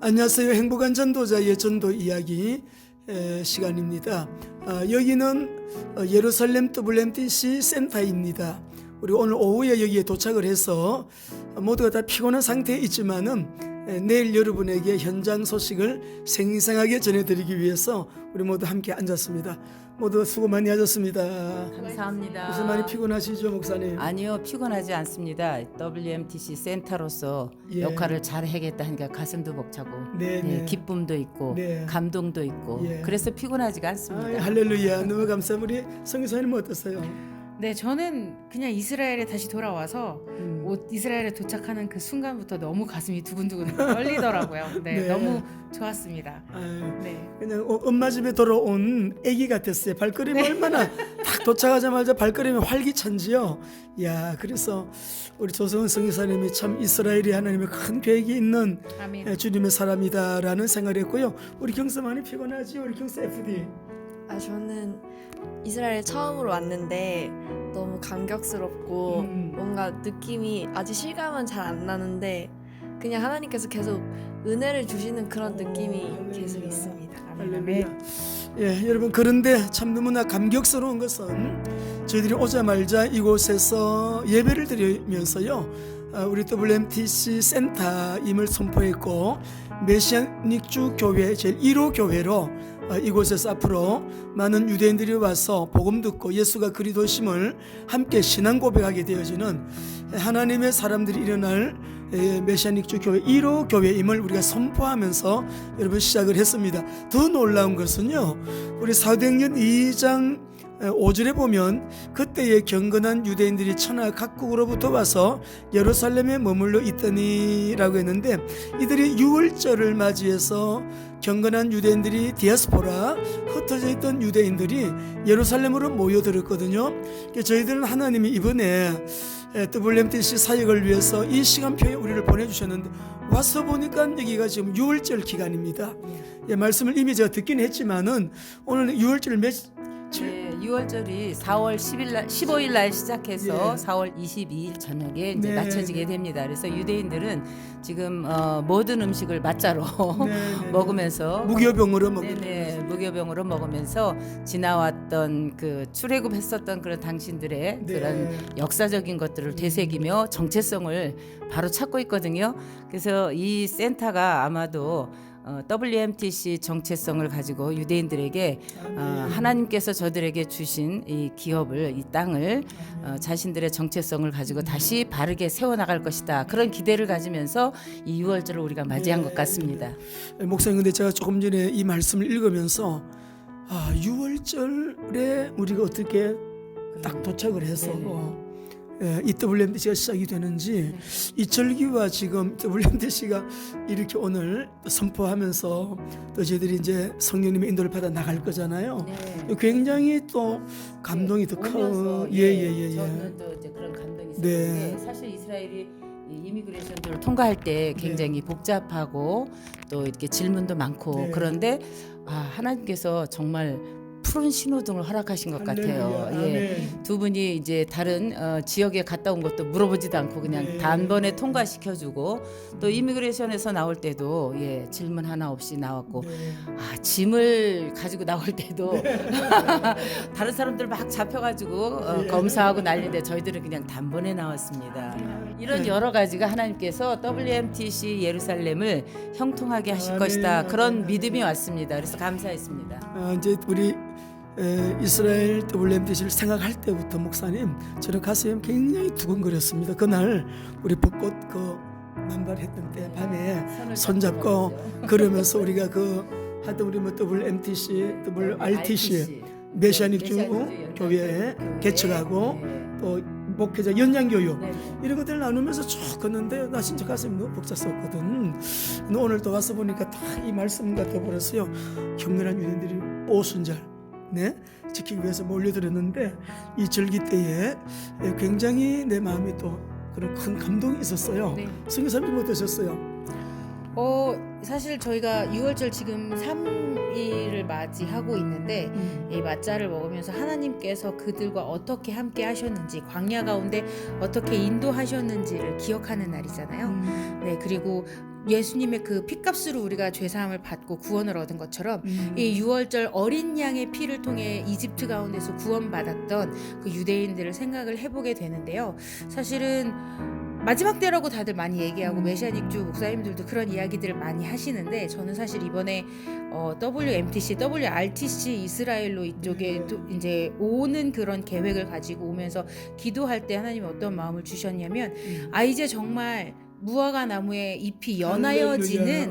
안녕하세요. 행복한 전도자의 전도 이야기 시간입니다. 여기는 예루살렘 WMTC 센터입니다. 우리 오늘 오후에 여기에 도착을 해서 모두가 다 피곤한 상태에 있지만은 내일 여러분에게 현장 소식을 생생하게 전해드리기 위해서 우리 모두 함께 앉았습니다. 모두 수고 많이 하셨습니다. 감사합니다. 무슨 많이 피곤하시죠, 목사님? 아니요, 피곤하지 않습니다. WMTC 센터로서 역할을 잘 해야겠다 하니까 가슴도 벅차고 기쁨도 있고 감동도 있고 그래서 피곤하지가 않습니다. 할렐루야. 너무 감사합니다. 우리 성교사님은 어떠세요? 네, 저는 그냥 이스라엘에 다시 돌아와서 이스라엘에 도착하는 그 순간부터 너무 가슴이 두근두근 떨리더라고요. 네, 너무 좋았습니다. 네. 그냥 엄마 집에 돌아온 아기 같았어요. 발걸음이 얼마나 딱 도착하자마자 발걸음이 활기찬지요. 야, 그래서 우리 조성은 성교사님이 참 이스라엘이 하나님의 큰 계획이 있는 아멘. 주님의 사람이다라는 생각을 했고요. 우리 경사 많이 피곤하지? 우리 경사 FD. 저는 이스라엘 처음으로 왔는데 너무 감격스럽고 뭔가 느낌이 아직 실감은 잘 안 나는데 그냥 하나님께서 계속 은혜를 주시는 그런 느낌이 계속 있습니다. 할렐루야. 예, 여러분, 그런데 참 너무나 감격스러운 것은 저희들이 오자마자 이곳에서 예배를 드리면서요, 우리 WMTC 센터임을 선포했고 메시아닉주 교회 제일 1호 교회로 이곳에서 앞으로 많은 유대인들이 와서 복음 듣고 예수가 그리스도심을 함께 신앙 고백하게 되어지는 하나님의 사람들이 일어날 메시아닉주 교회 1호 교회임을 우리가 선포하면서 여러분 시작을 했습니다. 더 놀라운 것은요, 우리 사도행전 2장 5절에 보면 그때의 경건한 유대인들이 천하 각국으로부터 와서 예루살렘에 머물러 있더니라고 했는데, 이들이 유월절을 맞이해서 경건한 유대인들이 디아스포라 흩어져 있던 유대인들이 예루살렘으로 모여들었거든요. 저희들은 하나님이 이번에 WMTC 사역을 위해서 이 시간표에 우리를 보내주셨는데 와서 보니까 여기가 지금 유월절 기간입니다. 말씀을 이미 제가 듣긴 했지만은 오늘 유월절 네, 6월절이 4월 15일 날 시작해서 4월 22일 저녁에 이제 맞춰지게 됩니다. 그래서 유대인들은 지금 모든 음식을 맞자로 먹으면서 무교병으로 무교병으로 먹으면서 지나왔던 그 출애굽했었던 그런 당신들의 그런 역사적인 것들을 되새기며 정체성을 바로 찾고 있거든요. 그래서 이 센터가 아마도 WMTC 정체성을 가지고 유대인들에게 하나님께서 저들에게 주신 이 기업을, 이 땅을 자신들의 정체성을 가지고 다시 바르게 세워나갈 것이다, 그런 기대를 가지면서 이 6월절을 우리가 맞이한 것 같습니다. 목사님, 근데 제가 조금 전에 이 말씀을 읽으면서 6월절에 우리가 어떻게 딱 도착을 해서 이 WMTC가 시작이 되는지, 이 절기와 지금 WMTC가 이렇게 오늘 선포하면서 또 저희들이 이제 성령님의 인도를 받아 나갈 거잖아요. 굉장히 또 감동이 더 커. 저는 또 이제 그런 감동이 있었는데 사실 이스라엘이 이미그레이션들을 통과할 때 굉장히 복잡하고 또 이렇게 질문도 많고 그런데 하나님께서 정말 푸른 신호등을 허락하신 것 같아요. 두 분이 이제 다른 지역에 갔다 온 것도 물어보지도 않고 그냥 단번에 통과시켜주고, 또 이미그레이션에서 나올 때도 질문 하나 없이 나왔고, 짐을 가지고 나올 때도 다른 사람들 막 잡혀가지고 검사하고 난리인데 저희들은 그냥 단번에 나왔습니다. 이런 여러 가지가 하나님께서 WMTC 예루살렘을 형통하게 하실 것이다, 그런 믿음이 왔습니다. 그래서 감사했습니다. 이제 우리 이스라엘 WMTC를 생각할 때부터 목사님, 저는 가슴이 굉장히 두근거렸습니다. 그날 우리 벚꽃 만발했던 때 밤에 손잡고 그러면서 우리가 하여튼 우리 WMTC, WRTC 메시아닉주 교회에 개척하고 또 목회자 연장교육 이런 것들을 나누면서 쭉 걷는데 나 진짜 가슴이 너무 벅찼었거든. 근데 오늘 또 와서 보니까 다 이 말씀 같아버렸어요. 경건한 유대인들이 오순절 지키기 위해서 몰려들었는데 이 절기 때에 굉장히 내 마음에 또 그런 큰 감동이 있었어요. 성교사님 어떠셨어요? 사실 저희가 6월절 지금 3일을 맞이하고 있는데 이 맞자를 먹으면서 하나님께서 그들과 어떻게 함께 하셨는지, 광야 가운데 어떻게 인도하셨는지를 기억하는 날이잖아요. 그리고 예수님의 그 피값으로 우리가 죄사함을 받고 구원을 얻은 것처럼 이 6월절 어린 양의 피를 통해 이집트 가운데서 구원받았던 그 유대인들을 생각을 해보게 되는데요. 사실은 마지막 때라고 다들 많이 얘기하고 메시아닉주 목사님들도 그런 이야기들을 많이 하시는데, 저는 사실 이번에 WMTC, WRTC 이스라엘로 이쪽에 이제 오는 그런 계획을 가지고 오면서 기도할 때 하나님이 어떤 마음을 주셨냐면, 이제 정말 무화과 나무의 잎이 연하여지는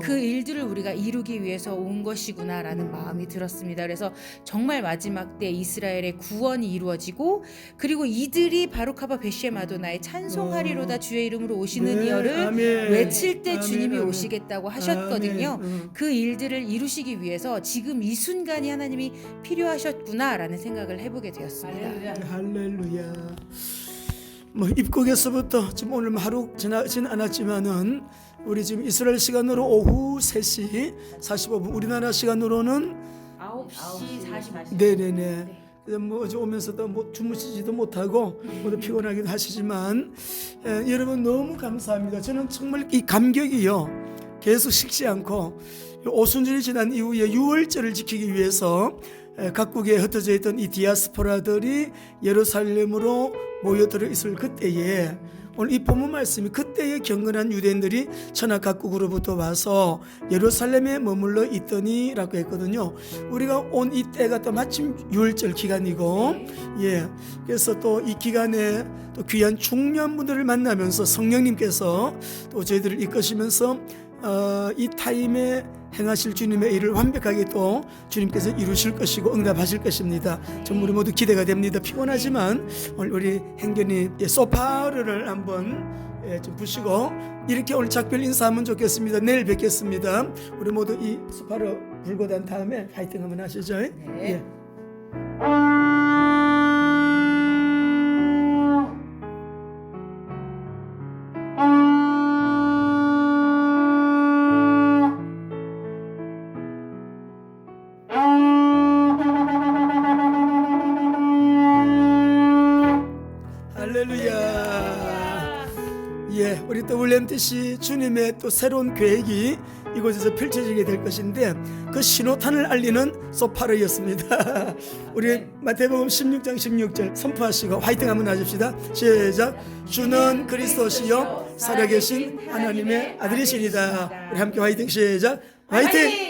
그 일들을 우리가 이루기 위해서 온 것이구나라는 마음이 들었습니다. 그래서 정말 마지막 때 이스라엘의 구원이 이루어지고, 그리고 이들이 바루카바 베시에 마도나의 찬송하리로다 주의 이름으로 오시는 이여를 아멘. 외칠 때 아멘, 주님이 아멘. 오시겠다고 하셨거든요. 아멘. 그 일들을 이루시기 위해서 지금 이 순간이 하나님이 필요하셨구나라는 생각을 해보게 되었습니다. 할렐루야. 뭐 입국에서부터 지금 오늘 하루 지나진 않았지만은 우리 지금 이스라엘 시간으로 오후 3시 45분, 우리나라 시간으로는 9시 40분. 네네네. 그래서 뭐 어제 오면서도 뭐 주무시지도 못하고 모두 피곤하기도 하시지만 여러분 너무 감사합니다. 저는 정말 이 감격이요 계속 식지 않고 오순절이 지난 이후에 6월절을 지키기 위해서 각국에 흩어져 있던 이 디아스포라들이 예루살렘으로 모여들어 있을 그때에, 오늘 이 본문 말씀이 그때에 경건한 유대인들이 천하 각국으로부터 와서 예루살렘에 머물러 있더니 라고 했거든요. 우리가 온 이 때가 또 마침 6월절 기간이고, 그래서 또 이 기간에 또 귀한 중요한 분들을 만나면서 성령님께서 또 저희들을 이끄시면서 이 타임에 행하실 주님의 일을 완벽하게 또 주님께서 이루실 것이고 응답하실 것입니다. 좀 우리 모두 기대가 됩니다. 피곤하지만 오늘 우리 행견이 소파를 한번 좀 부시고 이렇게 오늘 작별 인사하면 좋겠습니다. 내일 뵙겠습니다. 우리 모두 이 소파를 불고 난 다음에 파이팅 한번 하시죠. 예. 할렐루야. 우리 WMTC 주님의 또 새로운 계획이 이곳에서 펼쳐지게 될 것인데, 그 신호탄을 알리는 소파르였습니다. 우리 마태복음 16장 16절 선포하시고 화이팅 한번 하십시다. 시작. 주는 그리스도시요 살아계신 하나님의 아들이시니다. 우리 함께 화이팅. 시작. 화이팅.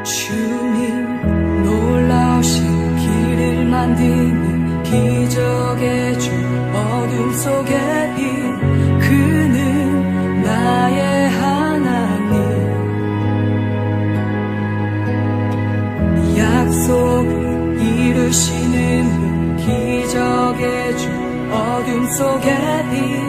주님 놀라우신 길을 만드는 기적의 주, 어둠 속에 인 그는 나의 하나님. 약속을 이루시는 분, 기적의 주, 어둠 속에 인